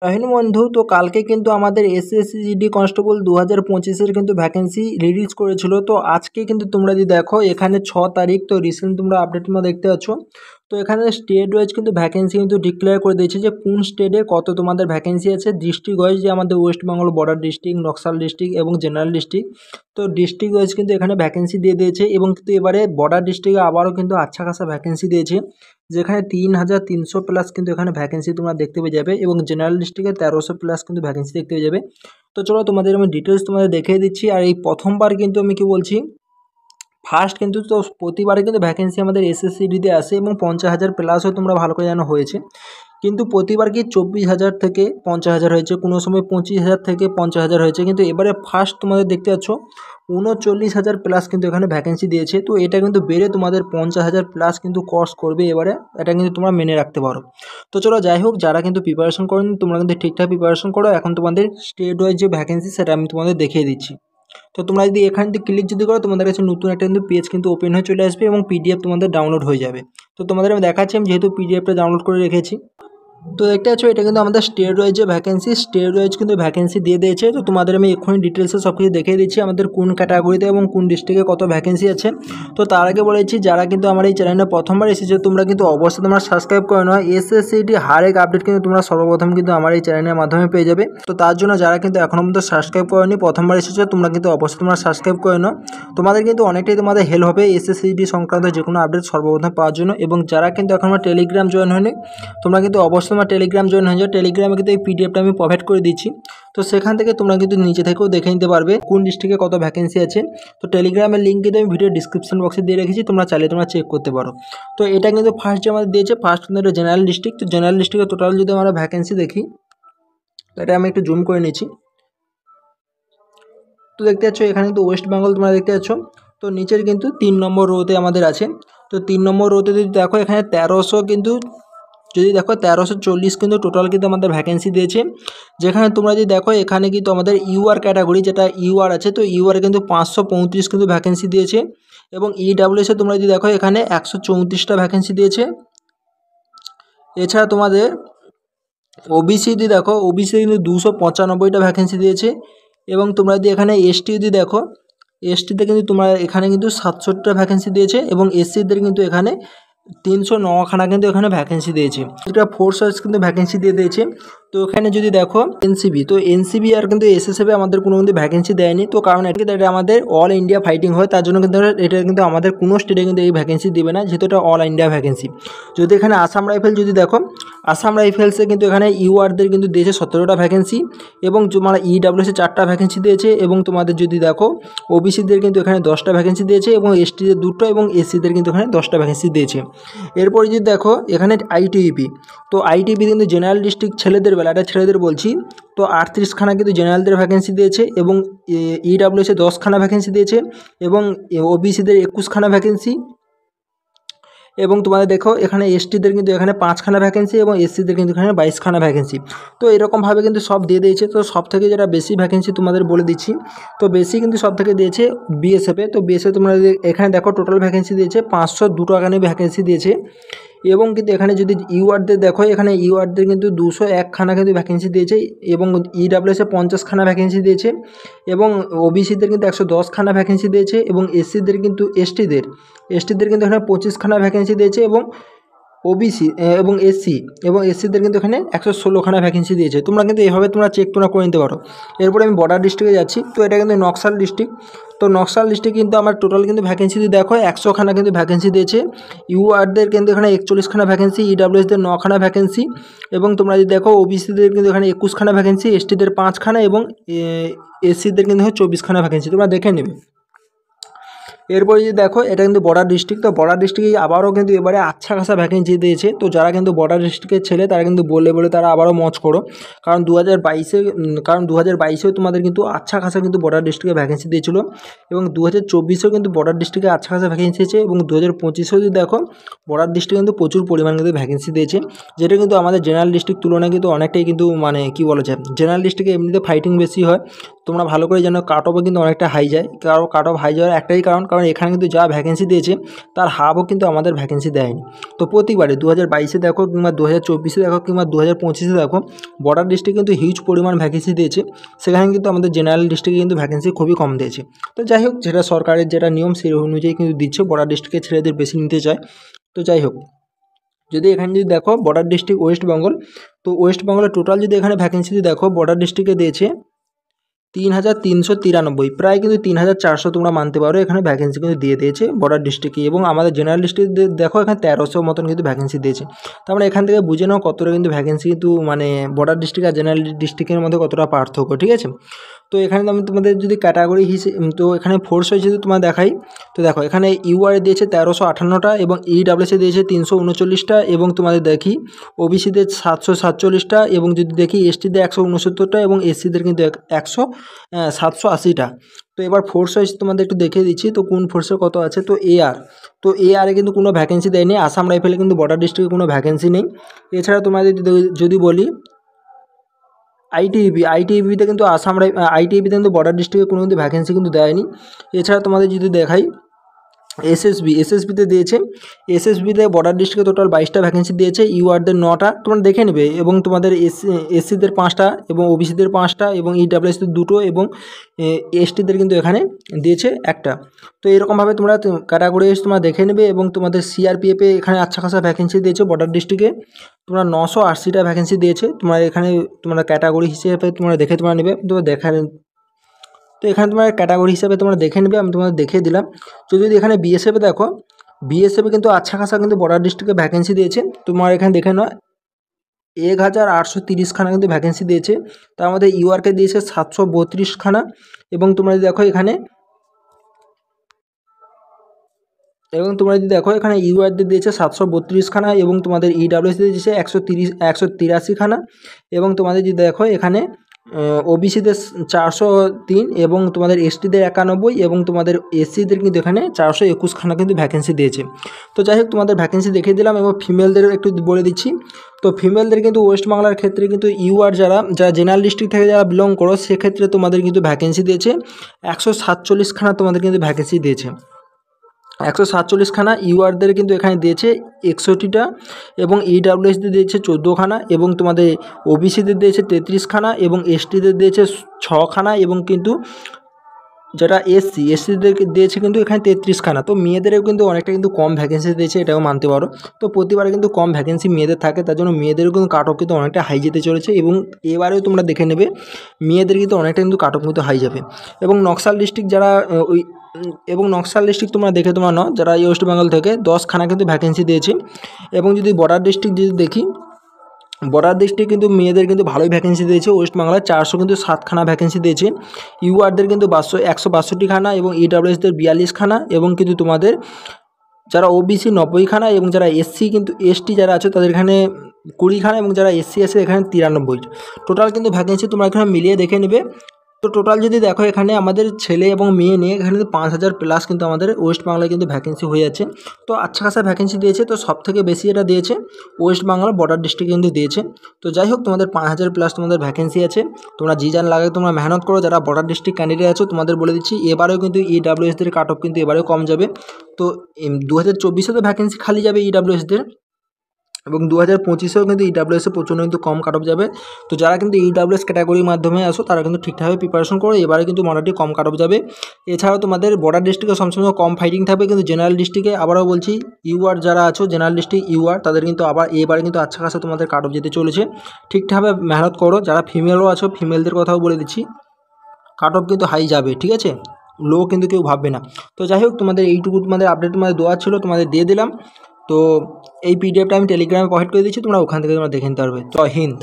জয় বন্ধু, তো কালকে কিন্তু আমাদের এসএসসি জিডি কনস্টেবল 2025-এর কিন্তু ভ্যাকেন্সি রিলিজ করেছিল। তো আজকে কিন্তু তোমরা যদি দেখো এখানে 6 তারিখ, তো রিসেন্ট তোমরা আপডেটের মধ্যে দেখতে পাচ্ছ। তো এখানে স্টেট ওয়াইজ কিন্তু ভ্যাকেন্সি কিন্তু ডিক্লেয়ার করে দিয়েছে যে কোন স্টেটে কত তোমাদের ভ্যাকেন্সি আছে। ডিস্ট্রিক্ট ওয়াইজ যে আমাদের West Bengal border district, Naxal district এবং জেনারেল ডিস্ট্রিক্ট, তো ডিস্ট্রিক্ট ওয়াইজ কিন্তু এখানে ভ্যাকেন্সি দিয়ে দিয়েছে। এবং কিন্তু এবারে বর্ডার ডিস্ট্রিক্টে আবারও কিন্তু আচ্ছা খাসা ভ্যাকেন্সি দিয়েছে, যেখানে 3300+ কিন্তু এখানে ভ্যাকেন্সি তোমরা দেখতে পেয়ে যাবে। এবং জেনারেল ডিস্ট্রিক্টে 1300+ কিন্তু ভ্যাকেন্সি দেখতে পেয়ে যাবে। তো চলো তোমাদের আমি ডিটেলস তোমাদের দেখিয়ে দিচ্ছি। আর এই প্রথমবার কিন্তু আমি কি বলছি, ফার্স্ট কিন্তু, তো প্রতিবারে কিন্তু ভ্যাকেন্সি আমাদের এসএসসিডিতে আসে এবং 50,000+ও তোমরা ভালো করে জানো হয়েছে। কিন্তু প্রতিবার কি 24,000 থেকে 50,000 হয়েছে, কোনো সময় 25,000 থেকে 50,000 হয়েছে। কিন্তু এবারে ফার্স্ট তোমাদের দেখতে পাচ্ছ 39,000+ কিন্তু এখানে ভ্যাকেন্সি দিয়েছে। তো এটা কিন্তু বেড়ে তোমাদের 50,000+ কিন্তু কোর্স করবে এবারে, এটা কিন্তু তোমরা মেনে রাখতে পারো। তো চলো যাই হোক, যারা কিন্তু প্রিপারেশন করেন তোমরা কিন্তু ঠিকঠাক প্রিপারেশন করো। এখন তোমাদের স্টেট ওয়াইজ যে ভ্যাকেন্সি সেটা আমি তোমাদের দেখিয়ে দিচ্ছি। তো তোমরা যদি এখান থেকে ক্লিক যদি করো, তোমাদের কাছে নতুন একটা কিন্তু পেজ কিন্তু ওপেন হয়ে চলে আসবে এবং পিডিএফ তোমাদের ডাউনলোড হয়ে যাবে। তো তোমাদের আমি দেখাচ্ছি, আমি যেহেতু পিডিএফটা ডাউনলোড করে রেখেছি। তো দেখতে পাচ্ছ এটা কিন্তু আমাদের স্টেট ওয়াইজ যে ভ্যাকেন্সি, স্টেট ওয়াইজ কিন্তু ভ্যাকেন্সি দিয়ে দিয়েছে। তো তোমাদের আমি এক্ষুনি ডিটেলসে সব কিছু দেখিয়ে দিচ্ছি আমাদের কোন ক্যাটাগরিতে এবং কোন ডিস্ট্রিক্টে কত ভ্যাকেন্সি আছে। তো তার আগে বলেছি, যারা কিন্তু আমার এই চ্যানেলে প্রথমবার এসেছে তোমরা কিন্তু অবশ্যই তোমরা সাবস্ক্রাইব করে নাও। এসএসসিটি হারেক আপডেট কিন্তু তোমরা সর্বপ্রথম কিন্তু আমার এই চ্যানেলের মাধ্যমে পেয়ে যাবে। তো তার জন্য যারা কিন্তু এখনও পর্যন্ত সাবস্ক্রাইব করেনি, প্রথমবার এসেছে, তোমরা কিন্তু অবশ্যই তোমরা সাবস্ক্রাইব করে নাও। তোমাদের কিন্তু অনেকটাই তোমাদের হেল্প হবে এসএসসিটি সংক্রান্ত যে কোনো আপডেট সর্বপ্রথম পাওয়ার জন্য। এবং যারা কিন্তু এখন আমার টেলিগ্রাম জয়েন হয়নি, তোমরা কিন্তু অবশ্যই আমার টেলিগ্রাম জয়েন হয়ে যাও। টেলিগ্রামে কিন্তু এই পিডিএফটা আমি প্রোভাইড করে দিচ্ছি। তো সেখান থেকে তোমরা কিন্তু নিচে থেকেও দেখে নিতে পারবে কোন ডিস্ট্রিক্টে কত ভ্যাকেন্সি আছে। তো টেলিগ্রামের লিঙ্ক কিন্তু আমি ভিডিও ডিসক্রিপশন বক্সে দিয়ে রেখেছি, তোমরা চাইলে তোমরা চেক করতে পারো। তো এটা কিন্তু ফার্স্ট যে আমাদের দিয়েছে, ফার্স্ট কিন্তু এটা জেনারেল ডিস্ট্রিক্ট। তো জেনারেল ডিস্ট্রিক্টে টোটাল যদি আমরা ভ্যাকেন্সি দেখি, তো এটা আমি একটু জুম করে নিচ্ছি। তো দেখতে পাচ্ছ এখানে কিন্তু ওয়েস্ট বেঙ্গল তোমরা দেখতে পাচ্ছ। তো নিচের কিন্তু 3 নম্বর রোতে আমাদের আছে। তো 3 নম্বর রোতে যদি দেখো এখানে 1300 কিন্তু, যদি দেখো 1340 কিন্তু টোটাল কিন্তু আমাদের ভ্যাকেন্সি দিয়েছে। যেখানে তোমরা যদি দেখো এখানে কিন্তু আমাদের ইউআর ক্যাটাগরি, যেটা ইউআর আছে, তো ইউআর কিন্তু 535 কিন্তু ভ্যাকেন্সি দিয়েছে। এবং ইডাব্লিউএসে তোমরা যদি দেখো এখানে 134টা ভ্যাকেন্সি দিয়েছে। এছাড়া তোমাদের ওবিসি যদি দেখো, ওবিসি কিন্তু 295টা ভ্যাকেন্সি দিয়েছে। এবং তোমরা যদি এখানে এসটি যদি দেখো, এসটিতে কিন্তু তোমরা এখানে কিন্তু 67টা ভ্যাকেন্সি দিয়েছে। এবং এসসিদের কিন্তু এখানে 309খানা কিন্তু এখানে ভ্যাকেন্সি দিয়েছে। এটা ফোর্স ওয়াইজ কিন্তু ভ্যাকেন্সি দিয়ে দিয়েছে। তো এখানে যদি দেখো এনসিবি, তো এনসিবি আর কিন্তু এসএসএফে আমাদের কোনো কিন্তু ভ্যাকেন্সি দেয়নি। তো কারণ এটা আমাদের অল ইন্ডিয়া ফাইটিং হয়, তার জন্য কিন্তু এটা কিন্তু আমাদের কোনো স্টেটে কিন্তু এই ভ্যাকেন্সি দেবে না, যেহেতু এটা অল ইন্ডিয়া ভ্যাকেন্সি। যদি এখানে আসাম রাইফেল যদি দেখো, আসাম রাইফেলসে কিন্তু এখানে ইউআরদের কিন্তু দিয়েছে 17টা ভ্যাকেন্সি। এবং তোমার ইডাব্লিউএসে 4টা ভ্যাকেন্সি দিয়েছে। এবং তোমাদের যদি দেখো ওবিসিদের কিন্তু এখানে 10টা ভ্যাকেন্সি দিয়েছে এবং এসটিদের 2টো এবং এসসিদের কিন্তু এখানে 10টা ভ্যাকেন্সি দিয়েছে। এরপরে যদি দেখো এখানে আইটিইপি, তো আইটিইপি কিন্তু জেনারেল ডিস্ট্রিক্ট ছেলেদের বেলা, এটা ছেলেদের বলছি, তো 38খানা কিন্তু জেনারেলদের ভ্যাকেন্সি দিয়েছে। এবং ইডাব্লিউএসে 10খানা ভ্যাকেন্সি দিয়েছে। এবং ওবিসিদের 21খানা ভ্যাকেন্সি। এবং তোমাদের দেখো এখানে এসটিদের কিন্তু এখানে 5খানা ভ্যাকেন্সি এবং এসসিদের কিন্তু এখানে 22খানা ভ্যাকেন্সি। তো এরকমভাবে কিন্তু সব দিয়ে দিয়েছে। তো সব থেকে যেটা বেশি ভ্যাকেন্সি তোমাদের বলে দিচ্ছি, তো বেশি কিন্তু সব থেকে দিয়েছে বিএসএফে। তো বিএসএফ তোমরা এখানে দেখো টোটাল ভ্যাকেন্সি দিয়েছে 502টা ভ্যাকেন্সি দিয়েছে। এবং কিন্তু এখানে যদি ইউআরদের দেখো, এখানে ইউআরদের কিন্তু 201খানা কিন্তু ভ্যাকেন্সি দিয়েছে। এবং ইডাব্লিউএসে 50খানা ভ্যাকেন্সি দিয়েছে। এবং ওবিসিদের কিন্তু 110খানা ভ্যাকেন্সি দিয়েছে। এবং এসসিদের কিন্তু এসটিদের কিন্তু এখানে 25খানা ভ্যাকেন্সি দিয়েছে। এবং ওবিসি এবং এসসিদের কিন্তু এখানে 116খানা ভ্যাকেন্সি দিয়েছে। তোমরা কিন্তু এইভাবে তোমরা চেক করে নিতে পারো। এরপরে আমি বর্ডার ডিস্ট্রিক্টে যাচ্ছি। তো এটা কিন্তু নকশাল ডিস্ট্রিক্ট। তো নকশাল ডিস্ট্রিক্ট কিন্তু আমার টোটাল কিন্তু ভ্যাকেন্সি যদি দেখো 100খানা কিন্তু ভ্যাকেন্সি দিয়েছে। ইউআরদের কিন্তু এখানে 41খানা ভ্যাকেন্সি, ইডাব্লিউএসদের 9খানা ভ্যাকেন্সি। এবং তোমরা যদি দেখো ওবিসিদের কিন্তু এখানে 21খানা ভ্যাকেন্সি, এসটিদের 5খানা এবং এসসিদের কিন্তু 24খানা ভ্যাকেন্সি, তোমরা দেখে নেবে। এরপরে যদি দেখো এটা কিন্তু বর্ডার ডিস্ট্রিক্ট। তো বর্ডার ডিস্ট্রিক্টে আবারও কিন্তু এবারে আচ্ছা খাসা ভ্যাকেন্সি দিয়েছে। তো যারা কিন্তু বর্ডার ডিস্ট্রিক্টের ছেলে তারা কিন্তু বলে তারা আবারও মজ করো, কারণ 2022-এও তোমাদের কিন্তু আচ্ছা খাসা কিন্তু বর্ডার ডিস্ট্রিক্টে ভ্যাকেন্সি দিয়েছিল। এবং 2024-এও কিন্তু বর্ডার ডিস্ট্রিক্টে আচ্ছা খাসা ভ্যাকেন্সি দিয়েছে। এবং 2025-এও যদি দেখো বর্ডার ডিস্ট্রিক্টে কিন্তু প্রচুর পরিমাণ কিন্তু ভ্যাকেন্সি দিয়েছে, যেটা কিন্তু আমাদের জেনারেল ডিস্ট্রিক্ট তুলনায় কিন্তু অনেকটাই কিন্তু মানে কী বলা যায়, জেনারেল ডিস্ট্রিক্টে এমনিতে ফাইটিং বেশি হয়। তোমরা ভালো করে জানো কাট অফও কিন্তু অনেকটা হাই যায়, কারণ কাট অফ হাই যাওয়ার একটাই কারণ এখানে কিন্তু যা ভ্যাকেন্সি দিয়েছে তার হাফও কিন্তু আমাদের ভ্যাকেন্সি দেয়নি। তো প্রতিবারে 2022-এ দেখো কিংবা 2024-এ দেখো কিংবা 2025-এ দেখো বর্ডার ডিস্ট্রিক্টে কিন্তু হিউজ পরিমাণ ভ্যাকেন্সি দিয়েছে, সেখানে কিন্তু আমাদের জেনারেল ডিস্ট্রিক্টে কিন্তু ভ্যাকেন্সি খুবই কম দিয়েছে। তো যাই হোক, যেটা সরকারের যেটা নিয়ম সেই অনুযায়ী কিন্তু দিচ্ছে, বর্ডার ডিস্ট্রিক্টে ছেলেদের বেশি নিতে চায়। তো যাই হোক, যদি এখানে যদি দেখো বর্ডার ডিস্ট্রিক্ট ওয়েস্ট বেঙ্গল, তো ওয়েস্ট বেঙ্গলের টোটাল যদি এখানে ভ্যাকেন্সি দেখো বর্ডার ডিস্ট্রিক্টে দিয়েছে 3393, প্রায় কিন্তু 3400 তোমরা মানতে পারো এখানে ভ্যাকেন্সি কিন্তু দিয়ে দিয়েছে বর্ডার ডিস্ট্রিক্টে। এবং আমাদের জেনারেল ডিস্ট্রিক্ট দেখো এখানে 1300 মতন কিন্তু ভ্যাকেন্সি দিয়েছে। তার মানে এখান থেকে বুঝে নাও কতটা কিন্তু ভ্যাকেন্সি কিন্তু মানে বর্ডার ডিস্ট্রিক্ট আর জেনারেল ডিস্ট্রিক্টের মধ্যে কতটা পার্থক্য, ঠিক আছে। তো এখানে আমি তোমাদের যদি ক্যাটাগরি হিসেবে, তো এখানে ফোর্স হয়েছে যদি তোমার দেখাই, তো দেখো এখানে ইউআর দিয়েছে 1358টা এবং ইডাব্লিউএসে দিয়েছে 339টা এবং তোমাদের দেখি ওবিসিদের 747টা এবং যদি দেখি এসটিদের 169টা এবং এসসিদের কিন্তু 780টা। তো এবার ফোর্স ওয়াইজ তোমাদের একটু দেখিয়ে দিচ্ছি, তো কোন ফোর্সের কত আছে। তো এআর, তো এআরে কিন্তু কোনো ভ্যাকেন্সি দেয়নি, আসাম রাইফেলে কিন্তু বর্ডার ডিস্ট্রিক্টে কোনো ভ্যাকেন্সি নেই। এছাড়া তোমাদের যদি বলি আইটিইবিতে কিন্তু আইটিইবিতে কিন্তু বর্ডার ডিস্ট্রিক্টে কোনো কিন্তু ভ্যাকেন্সি কিন্তু দেয়নি। এছাড়া তোমাদের যদি দেখাই এসএসবিতে দিয়েছে, এসএসবিতে বর্ডার ডিস্ট্রিক্টে টোটাল 22টা ভ্যাকেন্সি দিয়েছে, ইউআরদের 9টা তোমরা দেখে নেবে, এবং তোমাদের এসসিদের 5টা এবং ওবিসিদের 5টা এবং ইডাব্লিউএসদের 2টো এবং এসটিদের কিন্তু এখানে দিয়েছে 1টা। তো এরকমভাবে তোমরা ক্যাটাগরি তোমরা দেখে নেবে। এবং তোমাদের সিআরপিএফে এখানে আচ্ছা খাসা ভ্যাকেন্সি দিয়েছে বর্ডার ডিস্ট্রিক্টে, তোমরা 980টা ভ্যাকেন্সি দিয়েছে। তোমার এখানে তোমরা ক্যাটাগরি হিসেবে তোমরা দেখে তোমরা নেবে, তো তো এখানে তোমার ক্যাটাগরি হিসাবে তোমরা দেখে নেবে, আমি তোমাদের দেখিয়ে দিলাম। তো যদি এখানে বিএসএফে দেখো, বিএসএফে কিন্তু আচ্ছা খাসা কিন্তু বর্ডার ডিস্ট্রিক্টে ভ্যাকেন্সি দিয়েছে। তোমার এখানে দেখে নাও 1830খানা কিন্তু ভ্যাকেন্সি দিয়েছে, তার মধ্যে ইউআরকে দিয়েছে 732খানা এবং তোমরা যদি দেখো এখানে ইউআরদের দিয়েছে 732খানা এবং তোমাদের ইডাব্লিউএস দিয়েছে 183খানা এবং তোমাদের যদি দেখো এখানে ওবিসিদের 403 এবং তোমাদের এসটিদের 91 এবং তোমাদের এসসিদের কিন্তু এখানে 421খানা কিন্তু ভ্যাকেন্সি দিয়েছে। তো যাই হোক, তোমাদের ভ্যাকেন্সি দেখিয়ে দিলাম এবং ফিমেলদের একটু বলে দিচ্ছি। তো ফিমেলদের কিন্তু ওয়েস্ট বাংলার ক্ষেত্রে কিন্তু ইউআর যারা জেনারেল ডিস্ট্রিক্ট থেকে যারা বিলং করো সেক্ষেত্রে তোমাদের কিন্তু ভ্যাকেন্সি দিয়েছে 147খানা তোমাদের কিন্তু ভ্যাকেন্সি দিয়েছে, 147খানা। ইউআরদের কিন্তু এখানে দিয়েছে 61টা এবং ইডাব্লিউএসদের দিয়েছে 14খানা এবং তোমাদের ওবিসিদের দিয়েছে 33খানা এবং এসটিদের দিয়েছে 6খানা এবং কিন্তু যারা এসসিদেরকে দিয়েছে কিন্তু এখানে 33খানা। তো মেয়েদেরও কিন্তু অনেকটা কিন্তু কম ভ্যাকেন্সি দিয়েছে, এটাও মানতে পারো। তো প্রতিবারে কিন্তু কম ভ্যাকেন্সি মেয়েদের থাকে, তার জন্য মেয়েদেরও কিন্তু কাট অফ কিন্তু অনেকটা হাই যেতে চলেছে এবং এবারেও তোমরা দেখে নেবে মেয়েদের কিন্তু অনেকটা কিন্তু কাট অফ কিন্তু হাই যাবে। এবং নকশাল ডিস্ট্রিক্ট যারা নকশাল ডিস্ট্রিক্ট তোমরা দেখে তোমরা নাও, যারা ওয়েস্ট বেঙ্গল থেকে 10খানা কিন্তু ভ্যাকেন্সি দিয়েছে। এবং যদি বর্ডার ডিস্ট্রিক্ট যদি দেখি, বর্ডার ডিস্ট্রিক্ট কিন্তু মেয়েদের কিন্তু ভালোই ভ্যাকেন্সি দিয়েছে, ওয়েস্ট বাংলায় 407খানা ভ্যাকেন্সি দিয়েছে, ইউআরদের কিন্তু 162খানা এবং ইডাব্লিউএসদের 42খানা এবং কিন্তু তোমাদের যারা ওবিসি 90খানা এবং যারা এসটি যারা আছে তাদের এখানে 20খানা এবং যারা এসসি আছে এখানে 93। টোটাল কিন্তু ভ্যাকেন্সি তোমরা এখানে মিলিয়ে দেখে নেবে। তো টোটাল যদি দেখো এখানে আমাদের ছেলে এবং মেয়ে নিয়ে এখানে 5000 প্লাস কিন্তু আমাদের ওয়েস্ট বাংলায় কিন্তু ভ্যাকেন্সি হয়ে যাচ্ছে। তো আচ্ছা খাসা ভ্যাকেন্সি দিয়েছে, তো সব থেকে বেশি এটা দিয়েছে ওয়েস্ট বাংলার বর্ডার ডিস্ট্রিক্ট কিন্তু দিয়েছে। তো যাই হোক, তোমাদের 5000 প্লাস তোমাদের ভ্যাকেন্সি আছে, তোমরা জি জান লাগে তোমরা মেহনত করো। যারা বর্ডার ডিস্ট্রিক্ট ক্যান্ডিডেট আছো তোমাদের বলে দিচ্ছি এবারেও কিন্তু ইডাব্লিউএসদের কাট অফ কিন্তু এবারেও কম যাবে। তো 2024-এ তো ভ্যাকেন্সি খালি যাবে ইডাব্লিউএসদের এবং 2025-এও কিন্তু ইডাব্লিউএসে প্রচণ্ড কিন্তু কম কাট অফ যাবে। তো যারা কিন্তু ইডাব্লিউএস ক্যাটাগরির মাধ্যমে আসো তারা কিন্তু ঠিকঠাকভাবে প্রিপারেশন করো, এবারে কিন্তু মোটামুটি কম কাট অফ যাবে। এছাড়াও তোমাদের বর্ডার ডিস্ট্রিক্টে সবসময় কম ফাইটিং থাকবে, কিন্তু জেনারেল ডিস্ট্রিক্টে আবারও বলছি ইউআর যারা আছো জেনারেল ডিস্ট্রিক্ট ইউআর তাদের কিন্তু আবার এবারে কিন্তু আচ্ছা খাসা তোমাদের কাট অফ যেতে চলেছে। ঠিকঠাকভাবে মেহনত করো। যারা ফিমেলও আছো ফিমেলদের কথাও বলে দিচ্ছি, কাট অফ কিন্তু হাই যাবে, ঠিক আছে, লো কিন্তু কেউ ভাববে না। তো যাই হোক, তোমাদের এইটুকু তোমাদের আপডেট তোমাদের দেওয়া ছিল, তোমাদের দিয়ে দিলাম। তো এই পিডিএফটা আমি টেলিগ্রামে প্রোভাইড করে দিচ্ছি, তোমরা ওখান থেকে তোমরা দেখে নিতে পারবে। জয় হিন্দ।